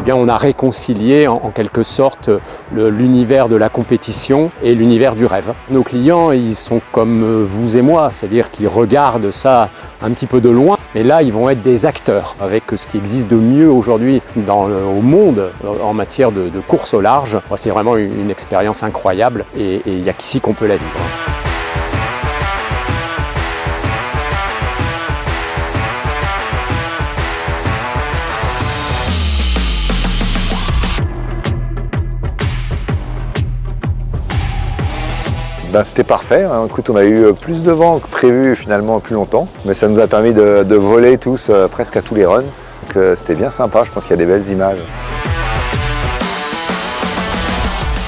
bien, on a réconcilié en quelque sorte l'univers de la compétition et l'univers du rêve. Nos clients, ils sont comme vous et moi, c'est-à-dire qu'ils regardent ça un petit peu de loin, mais là, ils vont être des acteurs avec ce qui existe de mieux aujourd'hui au monde en matière de course au large. C'est vraiment une expérience incroyable et il n'y a qu'ici qu'on peut la vivre. C'était parfait, hein. Écoute, on a eu plus de vent que prévu finalement plus longtemps, mais ça nous a permis de voler tous presque à tous les runs. Donc c'était bien sympa, je pense qu'il y a des belles images.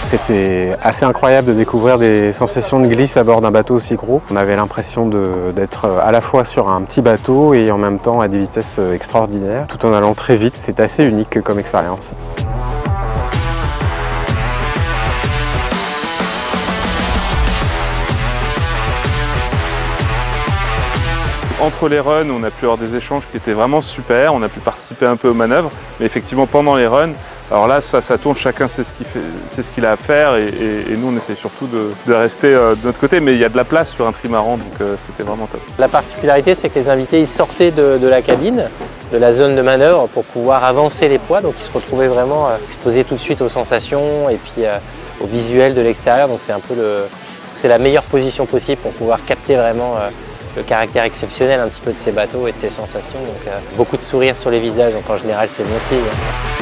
C'était assez incroyable de découvrir des sensations de glisse à bord d'un bateau aussi gros. On avait l'impression d'être à la fois sur un petit bateau et en même temps à des vitesses extraordinaires, tout en allant très vite. C'est assez unique comme expérience. Entre les runs, on a pu avoir des échanges qui étaient vraiment super, on a pu participer un peu aux manœuvres, mais effectivement pendant les runs, alors là ça tourne, chacun sait ce qu'il a à faire et nous on essaie surtout de rester de notre côté, mais il y a de la place sur un trimaran, donc c'était vraiment top. La particularité, c'est que les invités ils sortaient de la cabine, de la zone de manœuvre pour pouvoir avancer les poids, donc ils se retrouvaient vraiment exposés tout de suite aux sensations et puis au visuel de l'extérieur, donc c'est la meilleure position possible pour pouvoir capter vraiment le caractère exceptionnel un petit peu de ces bateaux et de ces sensations. Donc beaucoup de sourires sur les visages, donc en général c'est bon signe.